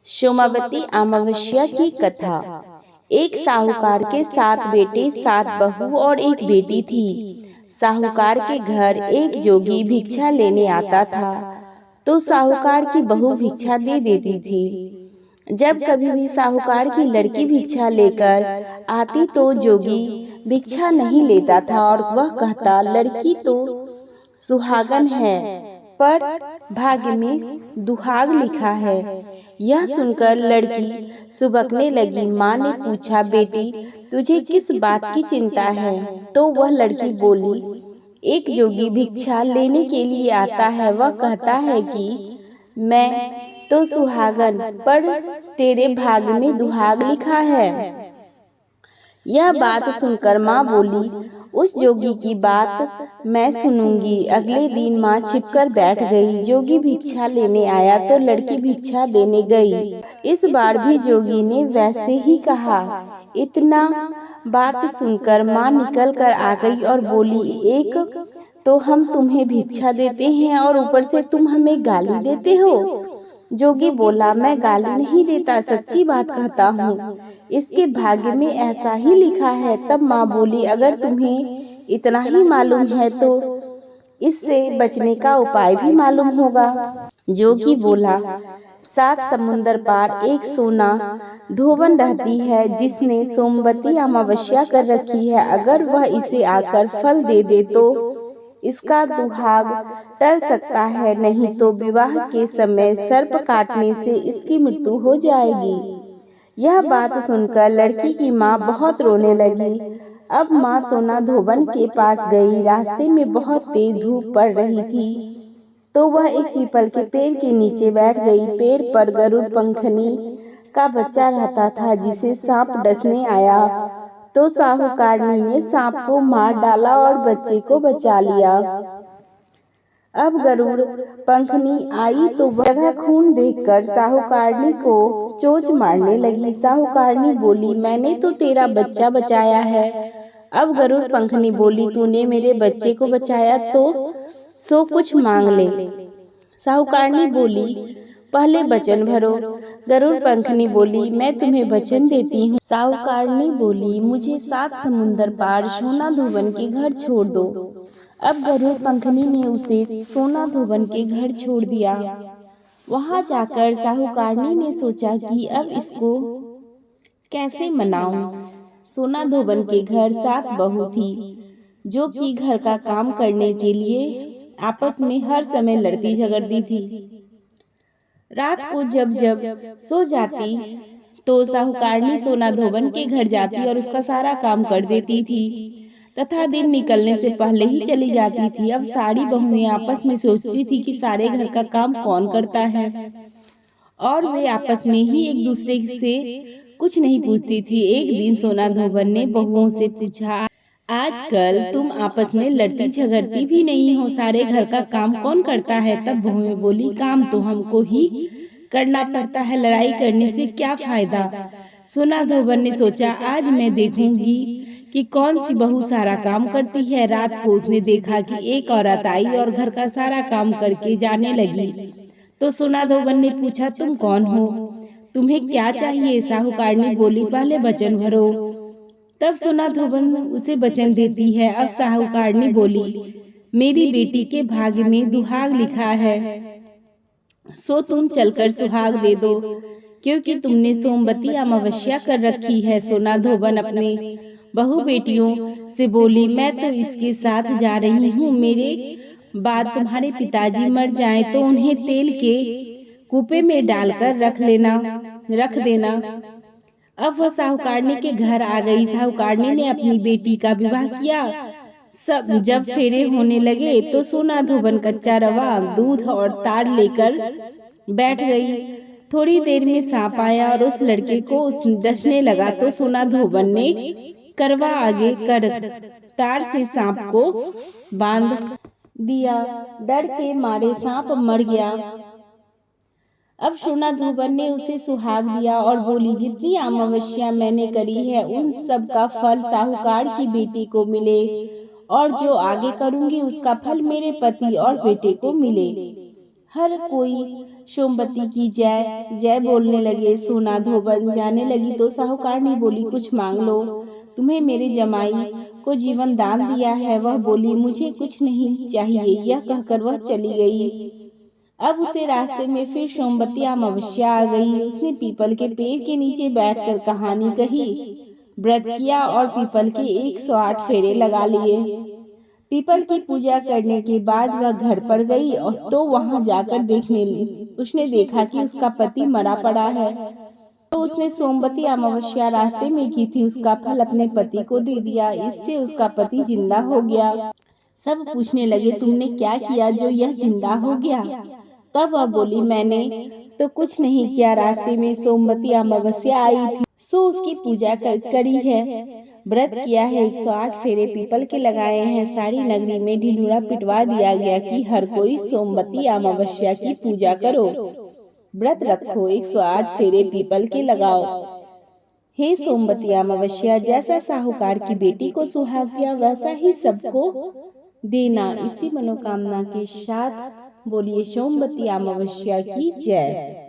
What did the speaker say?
सोमावती अमावस्या की कथा। एक साहूकार के 7 बेटे 7 बहू और एक बेटी थी। साहूकार के घर एक जोगी भिक्षा लेने आता था, तो साहूकार की बहू भिक्षा दे देती थी। जब कभी भी साहूकार की लड़की भिक्षा लेकर आती तो जोगी भिक्षा नहीं लेता था और वह कहता, लड़की तो सुहागन है पर भाग्य में दुहाग लिखा है। यह सुनकर लड़की सुबकने लगी। माँ ने पूछा, बेटी तुझे किस बात की चिंता है? तो वह लड़की बोली, एक जोगी भिक्षा लेने के लिए आता है। वह कहता है कि मैं तो सुहागन पर तेरे भाग्य में दुहाग लिखा है। यह बात सुनकर माँ बोली, उस जोगी की बात मैं सुनूंगी। अगले दिन माँ छिपकर बैठ गई। जोगी भिक्षा लेने आया तो लड़की भिक्षा देने गई। इस बार भी जोगी ने वैसे ही कहा। इतना बात सुनकर माँ निकल कर आ गई और बोली, एक तो हम तुम्हें भिक्षा देते हैं और ऊपर से तुम हमें गाली देते हो। जोगी बोला, मैं गाली नहीं देता, सच्ची बात कहता हूँ। इसके भाग्य में ऐसा ही लिखा है। तब माँ बोली, अगर तुम्हें इतना ही मालूम है तो इससे बचने का उपाय भी मालूम होगा। जोगी बोला, 7 समुंदर पार एक सोना धोबन रहती है, जिसने सोमवती अमावस्या कर रखी है। अगर वह इसे आकर फल दे दे तो इसका दुहाग टल सकता है, नहीं तो विवाह के समय सर्प काटने से इसकी मृत्यु हो जाएगी। यह बात सुनकर लड़की की माँ बहुत रोने लगी। अब माँ सोना धोबन के पास गई। रास्ते में बहुत तेज धूप पड़ रही थी, तो वह एक पीपल के पेड़ के नीचे बैठ गई। पेड़ पर गरुड़ पंखनी का बच्चा रहता था, जिसे सांप डसने आया तो साहूकारनी ने सांप को मार डाला और बच्चे को बचा लिया। अब गरुड़ पंखनी आई तो वह जगह खून देखकर साहूकारनी को चोंच मारने लगी। साहूकारनी बोली, मैंने तो तेरा बच्चा बचाया है। अब गरुड़ पंखनी बोली, तूने मेरे बच्चे को बचाया तो सो कुछ मांग ले। साहूकारनी बोली, पहले वचन भरो। गरुड़ पंखनी बोली, मैं तुम्हें वचन देती हूँ। साहूकारनी बोली, मुझे 7 समुंदर पार सोना धोबन के घर छोड़ दो। अब गरुड़ पंखनी ने उसे सोना धोबन के घर छोड़ दिया। वहां जाकर साहूकारनी ने सोचा कि अब इसको कैसे मनाऊं। सोना धोबन के घर 7 बहू थी, जो कि घर का काम करने के लिए आपस में हर समय लड़ती झगड़ती थी। रात को जब जब सो जाती तो साहूकारनी सोना धोबन के घर जाती और उसका सारा काम कर देती थी, तथा दिन निकलने से पहले ही चली जाती थी। अब सारी बहुएं आपस में सोचती थी कि सारे घर का काम कौन करता है, और वे आपस में ही एक दूसरे से कुछ नहीं पूछती थी। एक दिन सोना धोबन ने बहुओं से पूछा, आजकल तुम आपस में लड़ती झगड़ती भी नहीं हो, सारे घर का काम कौन करता है? तब बहुएं बोली, काम तो हमको ही करना पड़ता है, लड़ाई करने से क्या फायदा। सोना धोबन ने सोचा, आज मैं देखूंगी कि कौन सी बहू सारा काम करती है। रात को उसने देखा कि एक औरत आई और घर का सारा काम करके जाने लगी। तो सोना धोबन ने पूछा, तुम कौन हो, तुम्हें क्या चाहिए? साहूकारनी बोली, पहले वचन भरो। तब सोना धोबन उसे वचन देती है। अब साहूकारनी बोली, मेरी बेटी के भाग्य में दुहाग लिखा है, सो तुम चलकर सुहाग दे दो, क्योंकि तुमने सोमवती अमावस्या कर रखी है। सोना धोबन अपने बहू बेटियों से बोली, मैं तो इसके साथ जा रही हूँ। मेरे बाद तुम्हारे पिताजी मर जाएं तो उन्हें तेल के कूपे में डालकर रख देना। अब वह साहूकारनी के घर आ गई। साहूकारनी ने अपनी बेटी का विवाह किया। सब जब फेरे होने लगे तो सोना धोबन कच्चा रवा, दूध और तार लेकर बैठ गई। थोड़ी देर में सांप आया और उस लड़के को डसने लगा, तो सोना धोबन ने करवा आगे कर तार से सांप को बांध दिया। डर के मारे सांप मर गया। अब सोना धोबन ने उसे सुहाग दिया और बोली, जितनी अमावस्या मैंने करी है उन सब का फल साहूकार की बेटी को मिले, और जो आगे करूंगी उसका फल मेरे पति और बेटे को मिले। हर कोई सोमवती की जय जय बोलने लगे। सोना धोबन जाने लगी तो साहूकारनी बोली, कुछ मांग लो, तुम्हें मेरे जमाई को जीवन दान दिया है। वह बोली, मुझे कुछ नहीं चाहिए। यह कहकर वह चली गई। अब उसे रास्ते में फिर सोमवती अमावस्या आ गई। उसने पीपल के पेड़ के नीचे बैठकर कहानी कही, व्रत किया और पीपल के 108 फेरे लगा लिए। पीपल की पूजा करने के बाद वह घर पर गई और तो वहां जाकर उसने देखा कि उसका पति मरा पड़ा है। तो उसने सोमवती अमावस्या रास्ते में की थी, उसका फल अपने पति को दे दिया। इससे उसका पति जिंदा हो गया। सब पूछने लगे, तुमने क्या किया जो यह जिंदा हो गया? तब वह बोली, मैंने तो कुछ नहीं किया, रास्ते में सोमवती अमावस्या आई थी सो उसकी पूजा करी है, व्रत किया है, 108 फेरे पीपल के लगाए हैं। सारी नगरी में ढिंढूरा पिटवा दिया गया कि हर कोई सोमवती अमावस्या की पूजा करो, व्रत रखो, 108 फेरे पीपल के लगाओ। हे सोमवती अमावस्या, जैसा साहूकार की बेटी को सुहाग दिया वैसा ही सबको देना। इसी मनोकामना के साथ बोलिए सोमवती अमावस्या की जय।